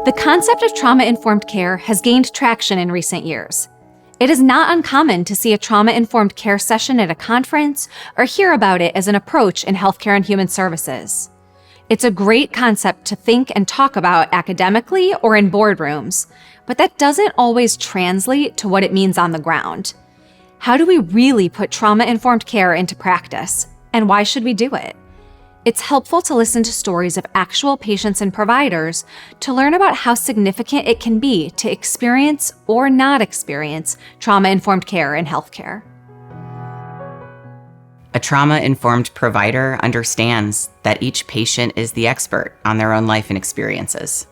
The concept of trauma-informed care has gained traction in recent years. It is not uncommon to see a trauma-informed care session at a conference or hear about it as an approach in healthcare and human services. It's a great concept to think and talk about academically or in boardrooms, but that doesn't always translate to what it means on the ground. How do we really put trauma-informed care into practice, and why should we do it? It's helpful to listen to stories of actual patients and providers to learn about how significant it can be to experience or not experience trauma-informed care in healthcare. A trauma-informed provider understands that each patient is the expert on their own life and experiences.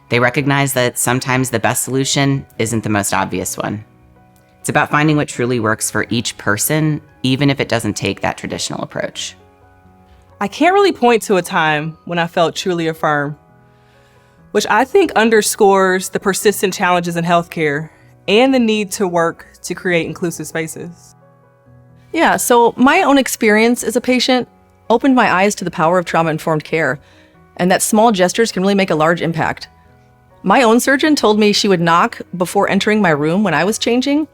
They recognize that sometimes the best solution isn't the most obvious one. It's about finding what truly works for each person, even if it doesn't take that traditional approach. I can't really point to a time when I felt truly affirmed, which I think underscores the persistent challenges in healthcare and the need to work to create inclusive spaces. Yeah, so my own experience as a patient opened my eyes to the power of trauma-informed care, and that small gestures can really make a large impact. My own surgeon told me she would knock before entering my room when I was changing,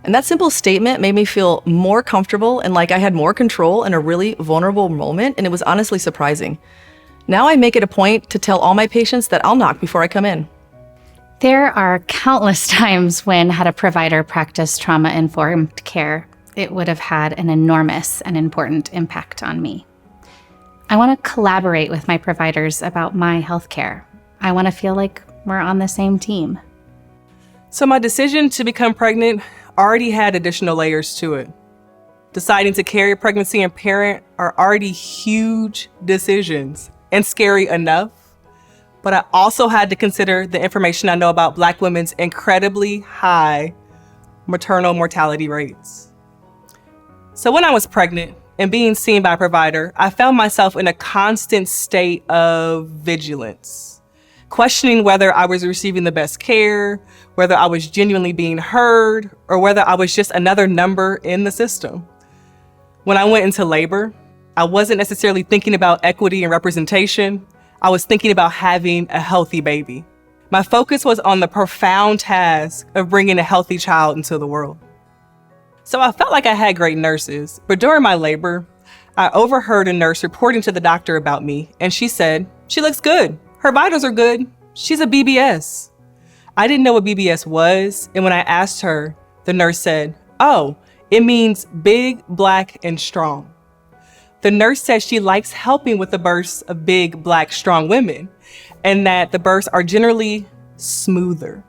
and that simple statement made me feel more comfortable and like I had more control in a really vulnerable moment, and it was honestly surprising. Now I make it a point to tell all my patients that I'll knock before I come in. There are countless times when, had a provider practiced trauma-informed care, it would have had an enormous and important impact on me. I want to collaborate with my providers about my healthcare. I want to feel like we're on the same team. So my decision to become pregnant already had additional layers to it. Deciding to carry a pregnancy and parent are already huge decisions and scary enough, but I also had to consider the information I know about Black women's incredibly high maternal mortality rates. So when I was pregnant and being seen by a provider, I found myself in a constant state of vigilance, questioning whether I was receiving the best care, whether I was genuinely being heard, or whether I was just another number in the system. When I went into labor, I wasn't necessarily thinking about equity and representation. I was thinking about having a healthy baby. My focus was on the profound task of bringing a healthy child into the world. So I felt like I had great nurses, but during my labor, I overheard a nurse reporting to the doctor about me, and she said, "She looks good. Her vitals are good. She's a BBS." I didn't know what BBS was, and when I asked her, the nurse said, "Oh, it means big, Black, and strong." The nurse said she likes helping with the births of big, Black, strong women, and that the births are generally smoother.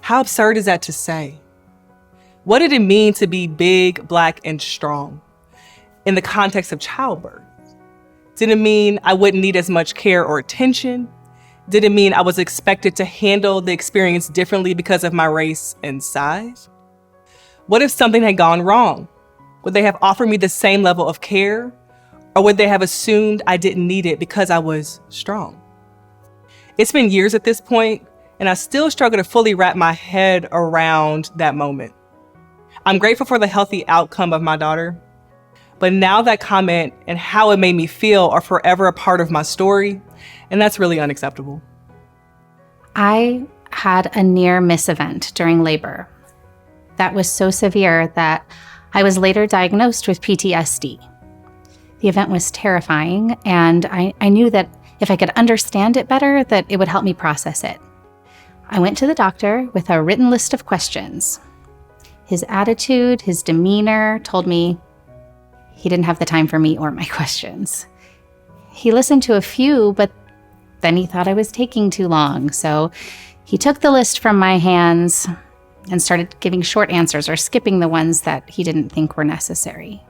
How absurd is that to say? What did it mean to be big, Black, and strong in the context of childbirth? Did it mean I wouldn't need as much care or attention? Did it mean I was expected to handle the experience differently because of my race and size? What if something had gone wrong? Would they have offered me the same level of care? Or would they have assumed I didn't need it because I was strong? It's been years at this point, and I still struggle to fully wrap my head around that moment. I'm grateful for the healthy outcome of my daughter, but now that comment and how it made me feel are forever a part of my story, and that's really unacceptable. I had a near-miss event during labor that was so severe that I was later diagnosed with PTSD. The event was terrifying, and I knew that if I could understand it better, that it would help me process it. I went to the doctor with a written list of questions. His attitude, his demeanor told me he didn't have the time for me or my questions. He listened to a few, but then he thought I was taking too long. So he took the list from my hands and started giving short answers or skipping the ones that he didn't think were necessary.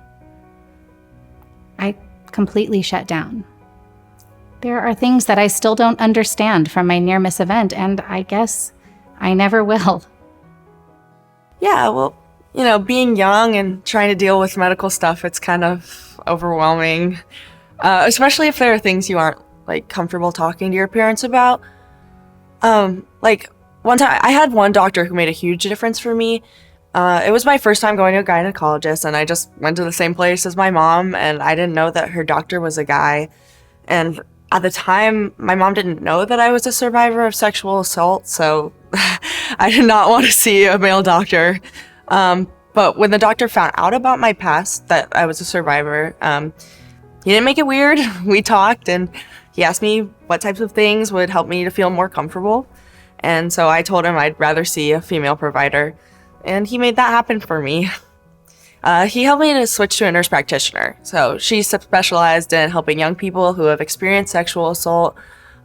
I completely shut down. There are things that I still don't understand from my near-miss event, and I guess I never will. Yeah, well, being young and trying to deal with medical stuff, it's kind of overwhelming, especially if there are things you aren't comfortable talking to your parents about. One time I had one doctor who made a huge difference for me. It was my first time going to a gynecologist, and I just went to the same place as my mom, and I didn't know that her doctor was a guy. And At the time, my mom didn't know that I was a survivor of sexual assault, so I did not want to see a male doctor. But when the doctor found out about my past, that I was a survivor, he didn't make it weird. We talked, and he asked me what types of things would help me to feel more comfortable. And so I told him I'd rather see a female provider, and he made that happen for me. He helped me to switch to a nurse practitioner. So she specialized in helping young people who have experienced sexual assault.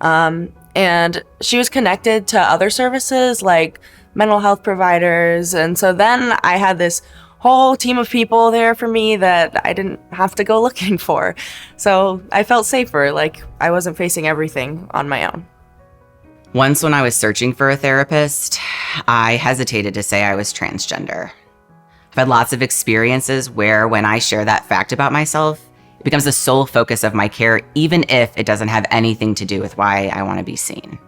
And she was connected to other services like mental health providers. And so then I had this whole team of people there for me that I didn't have to go looking for. So I felt safer, like I wasn't facing everything on my own. Once when I was searching for a therapist, I hesitated to say I was transgender. I've had lots of experiences where when I share that fact about myself, it becomes the sole focus of my care, even if it doesn't have anything to do with why I want to be seen.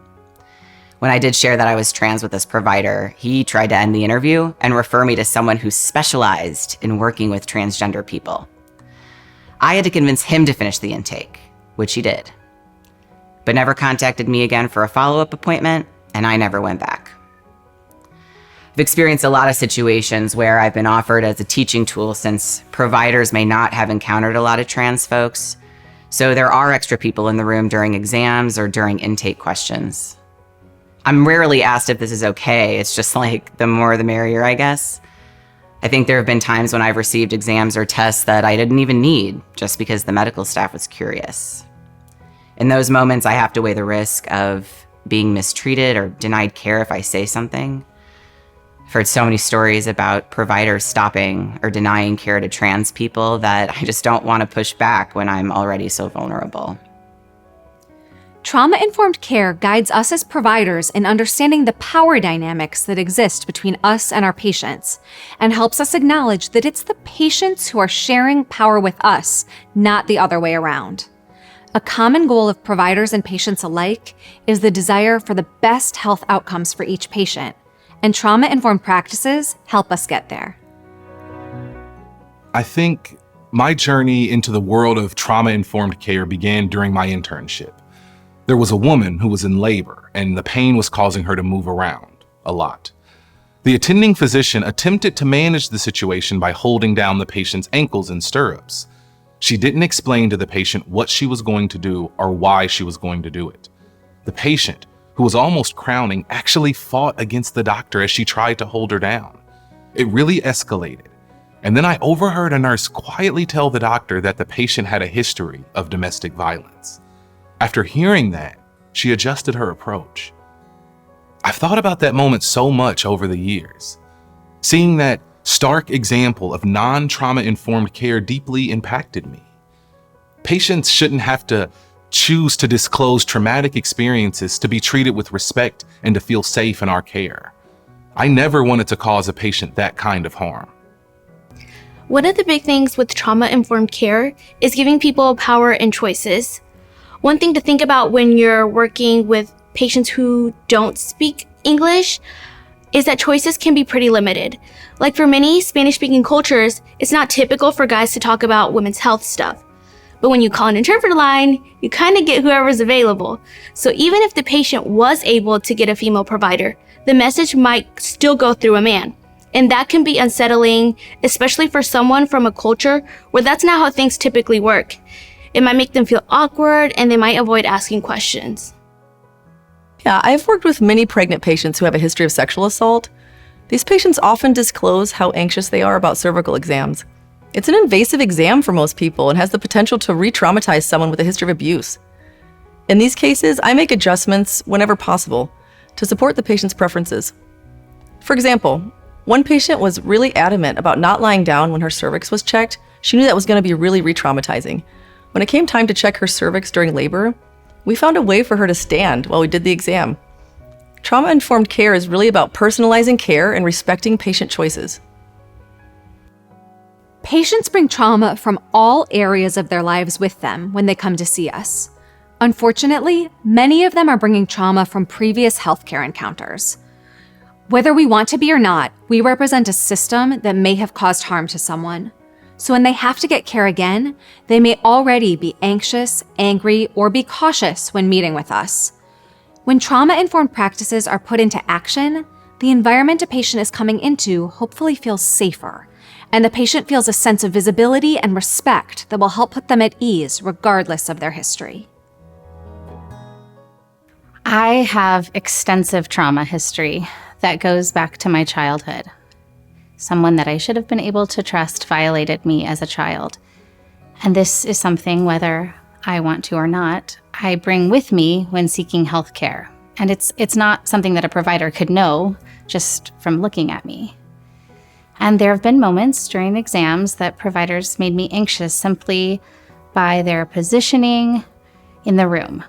When I did share that I was trans with this provider, he tried to end the interview and refer me to someone who specialized in working with transgender people. I had to convince him to finish the intake, which he did, but never contacted me again for a follow-up appointment, and I never went back. I've experienced a lot of situations where I've been offered as a teaching tool since providers may not have encountered a lot of trans folks. So there are extra people in the room during exams or during intake questions. I'm rarely asked if this is okay. It's just like the more the merrier, I guess. I think there have been times when I've received exams or tests that I didn't even need just because the medical staff was curious. In those moments, I have to weigh the risk of being mistreated or denied care if I say something. I've heard so many stories about providers stopping or denying care to trans people that I just don't want to push back when I'm already so vulnerable. Trauma-informed care guides us as providers in understanding the power dynamics that exist between us and our patients, and helps us acknowledge that it's the patients who are sharing power with us, not the other way around. A common goal of providers and patients alike is the desire for the best health outcomes for each patient, and trauma-informed practices help us get there. I think my journey into the world of trauma-informed care began during my internship. There was a woman who was in labor, and the pain was causing her to move around a lot. The attending physician attempted to manage the situation by holding down the patient's ankles in stirrups. She didn't explain to the patient what she was going to do or why she was going to do it. The patient, who was almost crowning, actually fought against the doctor as she tried to hold her down. It really escalated. And then I overheard a nurse quietly tell the doctor that the patient had a history of domestic violence. After hearing that, she adjusted her approach. I've thought about that moment so much over the years. Seeing that stark example of non-trauma-informed care deeply impacted me. Patients shouldn't have to choose to disclose traumatic experiences to be treated with respect and to feel safe in our care. I never wanted to cause a patient that kind of harm. One of the big things with trauma-informed care is giving people power and choices. One thing to think about when you're working with patients who don't speak English is that choices can be pretty limited. Like for many Spanish-speaking cultures, it's not typical for guys to talk about women's health stuff. But when you call an interpreter line, you kind of get whoever's available. So even if the patient was able to get a female provider, the message might still go through a man. And that can be unsettling, especially for someone from a culture where that's not how things typically work. It might make them feel awkward and they might avoid asking questions. Yeah, I've worked with many pregnant patients who have a history of sexual assault. These patients often disclose how anxious they are about cervical exams. It's an invasive exam for most people and has the potential to re-traumatize someone with a history of abuse. In these cases, I make adjustments whenever possible to support the patient's preferences. For example, one patient was really adamant about not lying down when her cervix was checked. She knew that was going to be really re-traumatizing. When it came time to check her cervix during labor, we found a way for her to stand while we did the exam. Trauma-informed care is really about personalizing care and respecting patient choices. Patients bring trauma from all areas of their lives with them when they come to see us. Unfortunately, many of them are bringing trauma from previous healthcare encounters. Whether we want to be or not, we represent a system that may have caused harm to someone. So when they have to get care again, they may already be anxious, angry, or be cautious when meeting with us. When trauma-informed practices are put into action, the environment a patient is coming into hopefully feels safer, and the patient feels a sense of visibility and respect that will help put them at ease regardless of their history. I have extensive trauma history that goes back to my childhood. Someone that I should have been able to trust violated me as a child. And this is something, whether I want to or not, I bring with me when seeking health care. And it's not something that a provider could know just from looking at me. And there have been moments during exams that providers made me anxious simply by their positioning in the room.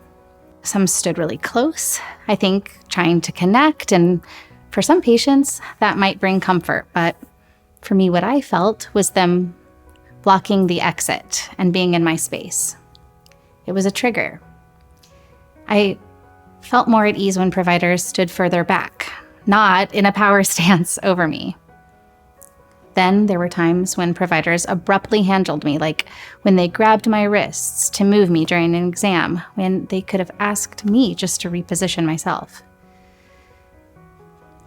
Some stood really close, I think, trying to connect, and for some patients, that might bring comfort. But for me, what I felt was them blocking the exit and being in my space. It was a trigger. I felt more at ease when providers stood further back, not in a power stance over me. Then there were times when providers abruptly handled me, like when they grabbed my wrists to move me during an exam, when they could have asked me just to reposition myself.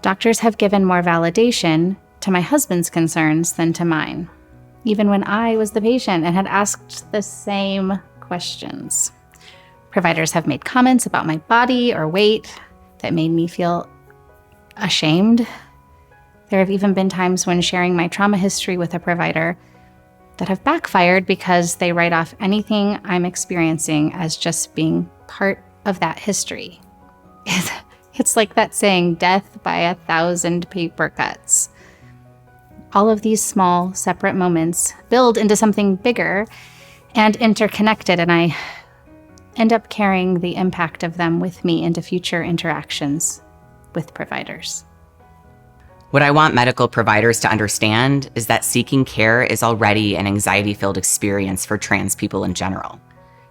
Doctors have given more validation to my husband's concerns than to mine, even when I was the patient and had asked the same questions. Providers have made comments about my body or weight that made me feel ashamed. There have even been times when sharing my trauma history with a provider that have backfired because they write off anything I'm experiencing as just being part of that history. It's like that saying, death by 1,000 paper cuts. All of these small, separate moments build into something bigger and interconnected, and I end up carrying the impact of them with me into future interactions with providers. What I want medical providers to understand is that seeking care is already an anxiety-filled experience for trans people in general.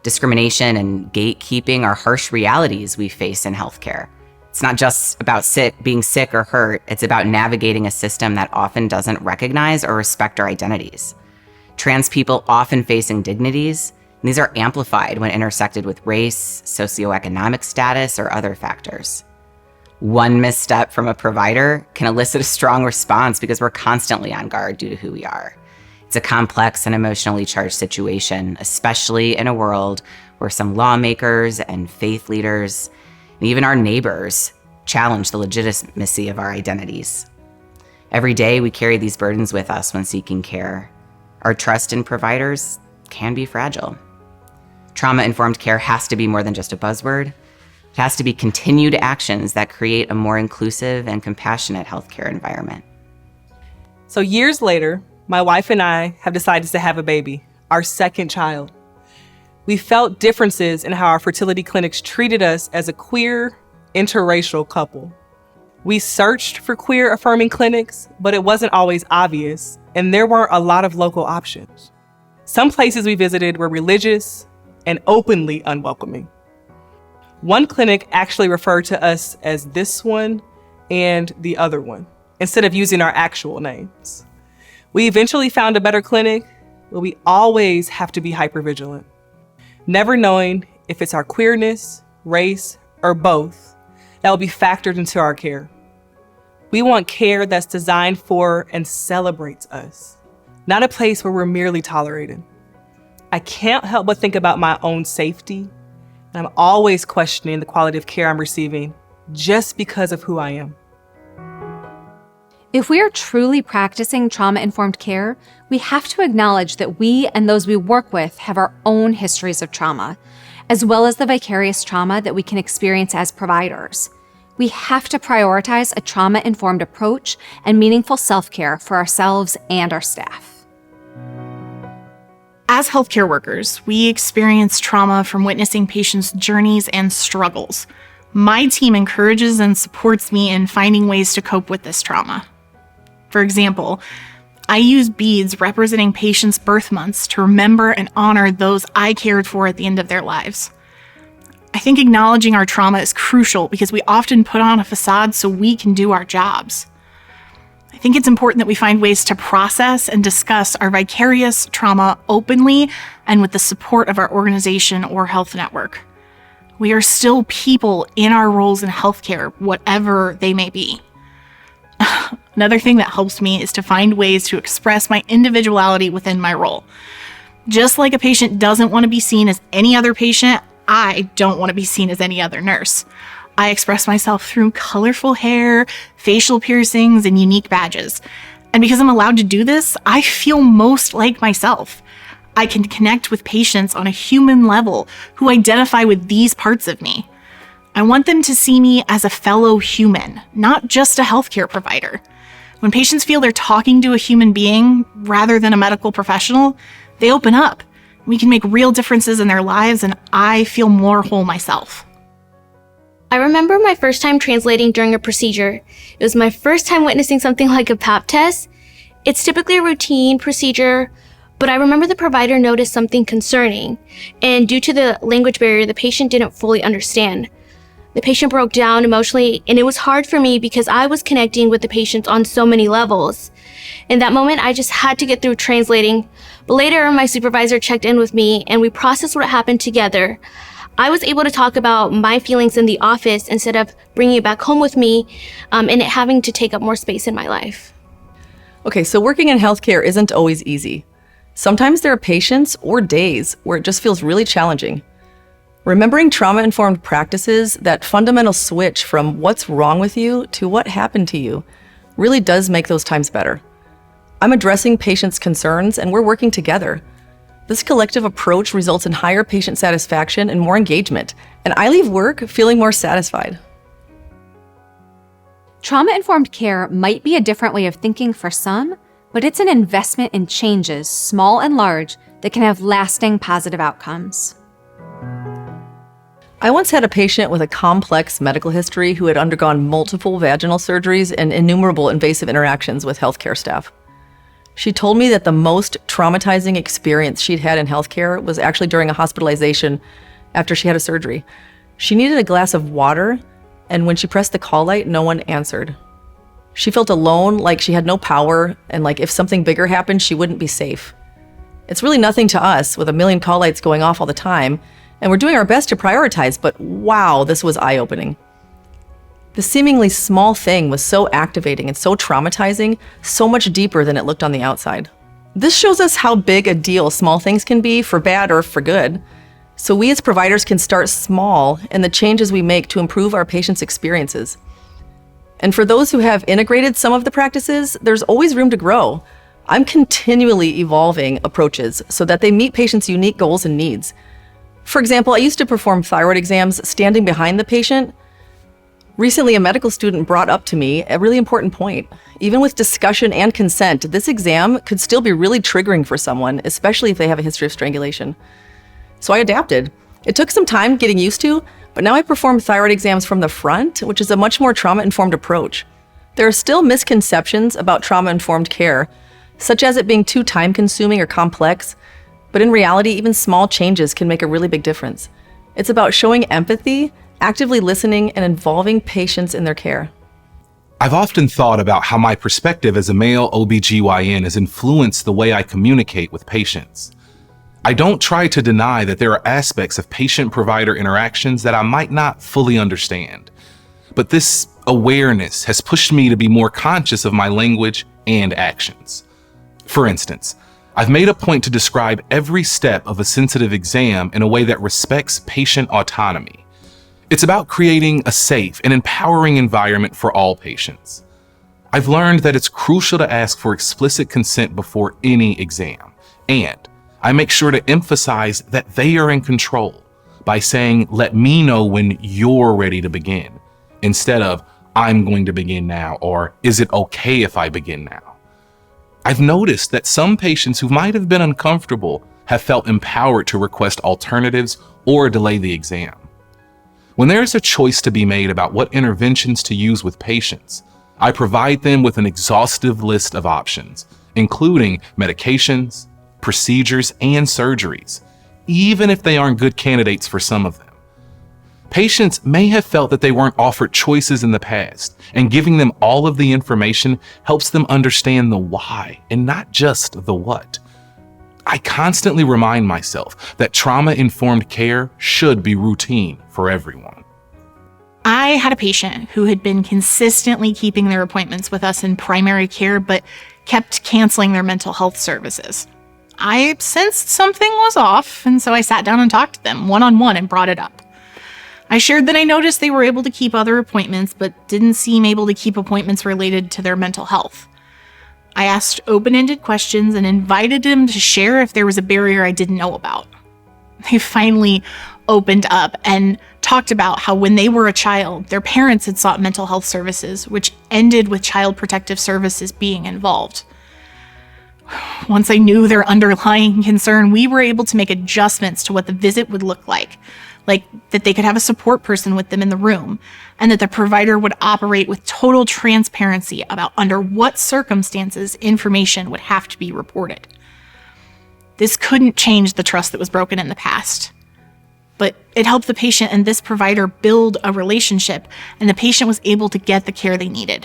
Discrimination and gatekeeping are harsh realities we face in healthcare. It's not just about being sick or hurt, it's about navigating a system that often doesn't recognize or respect our identities. Trans people often face indignities, and these are amplified when intersected with race, socioeconomic status, or other factors. One misstep from a provider can elicit a strong response because we're constantly on guard due to who we are. It's a complex and emotionally charged situation, especially in a world where some lawmakers and faith leaders, and even our neighbors, challenge the legitimacy of our identities. Every day we carry these burdens with us when seeking care. Our trust in providers can be fragile. Trauma-informed care has to be more than just a buzzword. It has to be continued actions that create a more inclusive and compassionate healthcare environment. So years later, my wife and I have decided to have a baby, our second child. We felt differences in how our fertility clinics treated us as a queer, interracial couple. We searched for queer affirming clinics, but it wasn't always obvious, and there weren't a lot of local options. Some places we visited were religious and openly unwelcoming. One clinic actually referred to us as this one and the other one, instead of using our actual names. We eventually found a better clinic, but we always have to be hypervigilant, never knowing if it's our queerness, race, or both that will be factored into our care. We want care that's designed for and celebrates us, not a place where we're merely tolerated. I can't help but think about my own safety. I'm always questioning the quality of care I'm receiving just because of who I am. If we are truly practicing trauma-informed care, we have to acknowledge that we and those we work with have our own histories of trauma, as well as the vicarious trauma that we can experience as providers. We have to prioritize a trauma-informed approach and meaningful self-care for ourselves and our staff. As healthcare workers, we experience trauma from witnessing patients' journeys and struggles. My team encourages and supports me in finding ways to cope with this trauma. For example, I use beads representing patients' birth months to remember and honor those I cared for at the end of their lives. I think acknowledging our trauma is crucial because we often put on a facade so we can do our jobs. I think it's important that we find ways to process and discuss our vicarious trauma openly and with the support of our organization or health network. We are still people in our roles in healthcare, whatever they may be. Another thing that helps me is to find ways to express my individuality within my role. Just like a patient doesn't want to be seen as any other patient, I don't want to be seen as any other nurse. I express myself through colorful hair, facial piercings, and unique badges. And because I'm allowed to do this, I feel most like myself. I can connect with patients on a human level who identify with these parts of me. I want them to see me as a fellow human, not just a healthcare provider. When patients feel they're talking to a human being rather than a medical professional, they open up. We can make real differences in their lives, and I feel more whole myself. I remember my first time translating during a procedure. It was my first time witnessing something like a Pap test. It's typically a routine procedure, but I remember the provider noticed something concerning, and due to the language barrier, the patient didn't fully understand. The patient broke down emotionally, and it was hard for me because I was connecting with the patient on so many levels. In that moment, I just had to get through translating. But later, my supervisor checked in with me, and we processed what happened together. I was able to talk about my feelings in the office instead of bringing it back home with me and it having to take up more space in my life. Okay, so working in healthcare isn't always easy. Sometimes there are patients or days where it just feels really challenging. Remembering trauma-informed practices, that fundamental switch from what's wrong with you to what happened to you, really does make those times better. I'm addressing patients' concerns and we're working together. This collective approach results in higher patient satisfaction and more engagement, and I leave work feeling more satisfied. Trauma-informed care might be a different way of thinking for some, but it's an investment in changes, small and large, that can have lasting positive outcomes. I once had a patient with a complex medical history who had undergone multiple vaginal surgeries and innumerable invasive interactions with healthcare staff. She told me that the most traumatizing experience she'd had in healthcare was actually during a hospitalization after she had a surgery. She needed a glass of water, and when she pressed the call light, no one answered. She felt alone, like she had no power, and like if something bigger happened, she wouldn't be safe. It's really nothing to us with a million call lights going off all the time, and we're doing our best to prioritize, but wow, this was eye-opening. The seemingly small thing was so activating and so traumatizing, so much deeper than it looked on the outside. This shows us how big a deal small things can be, for bad or for good. So we as providers can start small in the changes we make to improve our patients' experiences. And for those who have integrated some of the practices, there's always room to grow. I'm continually evolving approaches so that they meet patients' unique goals and needs. For example, I used to perform thyroid exams standing behind the patient. Recently, a medical student brought up to me a really important point. Even with discussion and consent, this exam could still be really triggering for someone, especially if they have a history of strangulation. So I adapted. It took some time getting used to, but now I perform thyroid exams from the front, which is a much more trauma-informed approach. There are still misconceptions about trauma-informed care, such as it being too time-consuming or complex, but in reality, even small changes can make a really big difference. It's about showing empathy, actively listening, and involving patients in their care. I've often thought about how my perspective as a male OBGYN has influenced the way I communicate with patients. I don't try to deny that there are aspects of patient-provider interactions that I might not fully understand, but this awareness has pushed me to be more conscious of my language and actions. For instance, I've made a point to describe every step of a sensitive exam in a way that respects patient autonomy. It's about creating a safe and empowering environment for all patients. I've learned that it's crucial to ask for explicit consent before any exam, and I make sure to emphasize that they are in control by saying, "Let me know when you're ready to begin," instead of, "I'm going to begin now," or "Is it okay if I begin now?" I've noticed that some patients who might have been uncomfortable have felt empowered to request alternatives or delay the exam. When there is a choice to be made about what interventions to use with patients, I provide them with an exhaustive list of options, including medications, procedures, and surgeries, even if they aren't good candidates for some of them. Patients may have felt that they weren't offered choices in the past, and giving them all of the information helps them understand the why and not just the what. I constantly remind myself that trauma-informed care should be routine for everyone. I had a patient who had been consistently keeping their appointments with us in primary care, but kept canceling their mental health services. I sensed something was off, and so I sat down and talked to them one-on-one and brought it up. I shared that I noticed they were able to keep other appointments, but didn't seem able to keep appointments related to their mental health. I asked open-ended questions and invited them to share if there was a barrier I didn't know about. They finally opened up and talked about how when they were a child, their parents had sought mental health services, which ended with Child Protective Services being involved. Once I knew their underlying concern, we were able to make adjustments to what the visit would look like that they could have a support person with them in the room, and that the provider would operate with total transparency about under what circumstances information would have to be reported. This couldn't change the trust that was broken in the past, but it helped the patient and this provider build a relationship, and the patient was able to get the care they needed.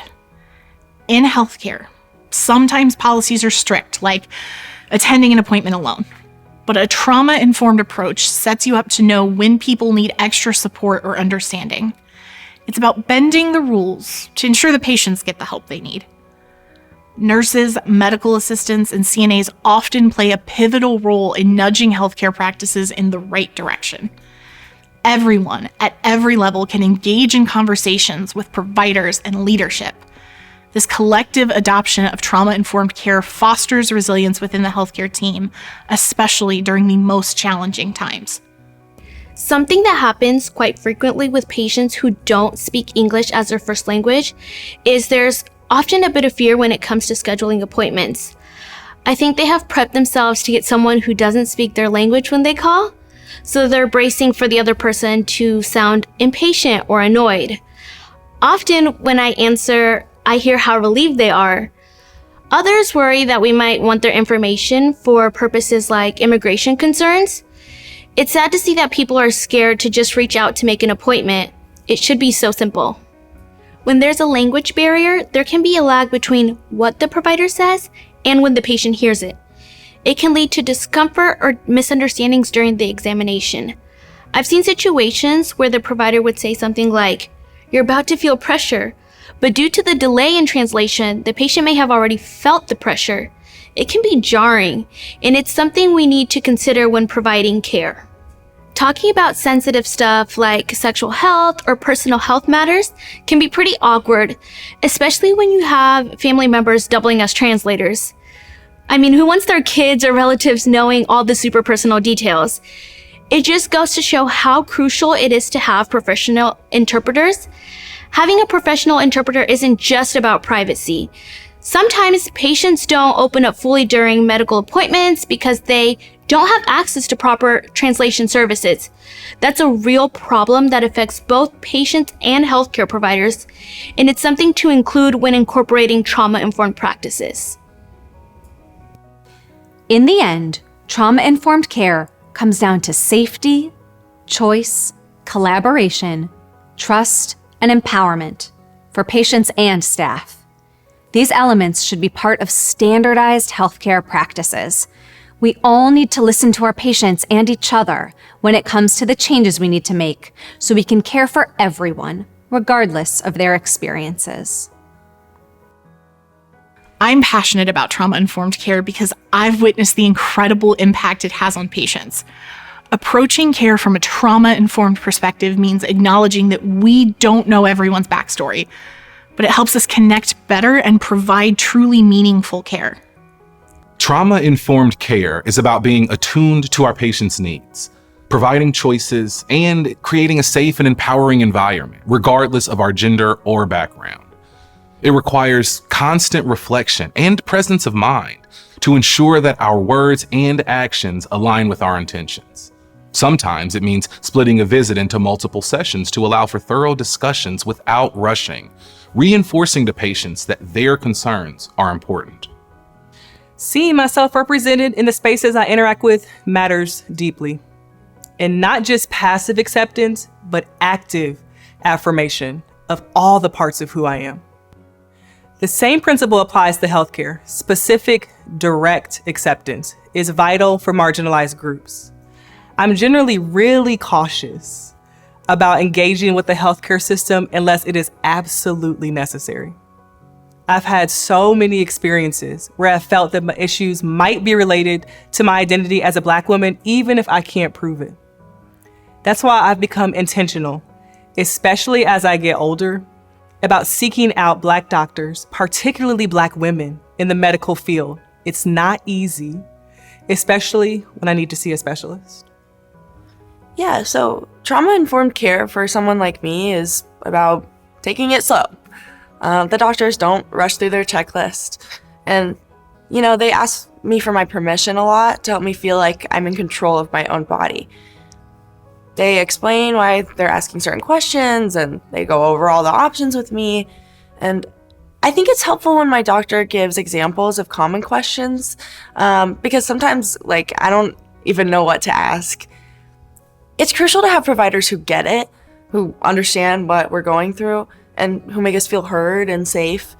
In healthcare, sometimes policies are strict, like attending an appointment alone. But a trauma-informed approach sets you up to know when people need extra support or understanding. It's about bending the rules to ensure the patients get the help they need. Nurses, medical assistants, and CNAs often play a pivotal role in nudging healthcare practices in the right direction. Everyone at every level can engage in conversations with providers and leadership. This collective adoption of trauma-informed care fosters resilience within the healthcare team, especially during the most challenging times. Something that happens quite frequently with patients who don't speak English as their first language is there's often a bit of fear when it comes to scheduling appointments. I think they have prepped themselves to get someone who doesn't speak their language when they call, so they're bracing for the other person to sound impatient or annoyed. Often when I answer, I hear how relieved they are. Others worry that we might want their information for purposes like immigration concerns. It's sad to see that people are scared to just reach out to make an appointment. It should be so simple. When there's a language barrier, there can be a lag between what the provider says and when the patient hears it. It can lead to discomfort or misunderstandings during the examination. I've seen situations where the provider would say something like, "You're about to feel pressure," but due to the delay in translation, the patient may have already felt the pressure. It can be jarring, and it's something we need to consider when providing care. Talking about sensitive stuff like sexual health or personal health matters can be pretty awkward, especially when you have family members doubling as translators. I mean, who wants their kids or relatives knowing all the super personal details? It just goes to show how crucial it is to have professional interpreters. Having a professional interpreter isn't just about privacy. Sometimes patients don't open up fully during medical appointments because they don't have access to proper translation services. That's a real problem that affects both patients and healthcare providers, and it's something to include when incorporating trauma-informed practices. In the end, trauma-informed care comes down to safety, choice, collaboration, trust, and empowerment for patients and staff. These elements should be part of standardized healthcare practices. We all need to listen to our patients and each other when it comes to the changes we need to make so we can care for everyone, regardless of their experiences. I'm passionate about trauma-informed care because I've witnessed the incredible impact it has on patients. Approaching care from a trauma-informed perspective means acknowledging that we don't know everyone's backstory, but it helps us connect better and provide truly meaningful care. Trauma-informed care is about being attuned to our patients' needs, providing choices, and creating a safe and empowering environment, regardless of our gender or background. It requires constant reflection and presence of mind to ensure that our words and actions align with our intentions. Sometimes it means splitting a visit into multiple sessions to allow for thorough discussions without rushing, reinforcing to patients that their concerns are important. Seeing myself represented in the spaces I interact with matters deeply. and not just passive acceptance, but active affirmation of all the parts of who I am. The same principle applies to healthcare. Specific, direct acceptance is vital for marginalized groups. I'm generally really cautious about engaging with the healthcare system unless it is absolutely necessary. I've had so many experiences where I felt that my issues might be related to my identity as a Black woman, even if I can't prove it. That's why I've become intentional, especially as I get older, about seeking out Black doctors, particularly Black women in the medical field. It's not easy, especially when I need to see a specialist. Yeah, so trauma-informed care for someone like me is about taking it slow. The doctors don't rush through their checklist. And, they ask me for my permission a lot to help me feel like I'm in control of my own body. They explain why they're asking certain questions, and they go over all the options with me. And I think it's helpful when my doctor gives examples of common questions, because sometimes, I don't even know what to ask. It's crucial to have providers who get it, who understand what we're going through, and who make us feel heard and safe.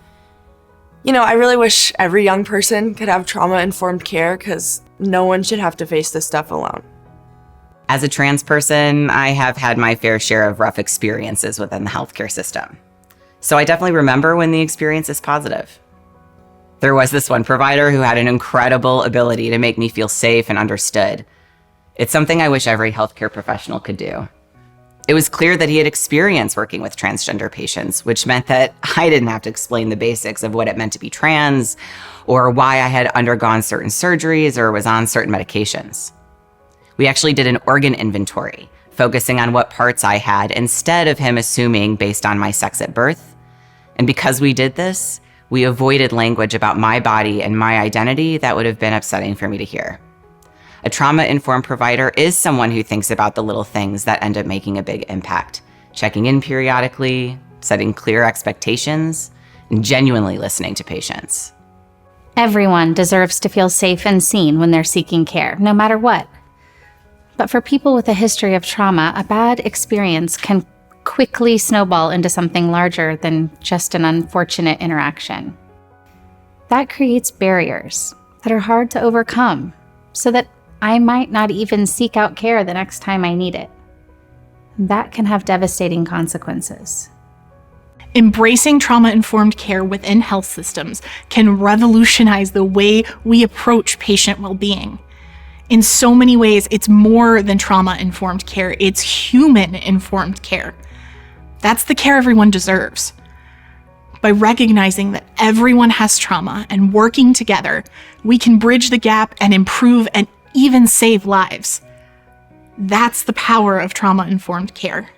I really wish every young person could have trauma-informed care, because no one should have to face this stuff alone. As a trans person, I have had my fair share of rough experiences within the healthcare system. So I definitely remember when the experience is positive. There was this one provider who had an incredible ability to make me feel safe and understood. It's something I wish every healthcare professional could do. It was clear that he had experience working with transgender patients, which meant that I didn't have to explain the basics of what it meant to be trans, or why I had undergone certain surgeries or was on certain medications. We actually did an organ inventory, focusing on what parts I had instead of him assuming based on my sex at birth. And because we did this, we avoided language about my body and my identity that would have been upsetting for me to hear. A trauma-informed provider is someone who thinks about the little things that end up making a big impact, checking in periodically, setting clear expectations, and genuinely listening to patients. Everyone deserves to feel safe and seen when they're seeking care, no matter what. But for people with a history of trauma, a bad experience can quickly snowball into something larger than just an unfortunate interaction. That creates barriers that are hard to overcome, so that I might not even seek out care the next time I need it. That can have devastating consequences. Embracing trauma-informed care within health systems can revolutionize the way we approach patient well-being. In so many ways, it's more than trauma-informed care, it's human-informed care. That's the care everyone deserves. By recognizing that everyone has trauma and working together, we can bridge the gap and improve and even save lives. That's the power of trauma-informed care.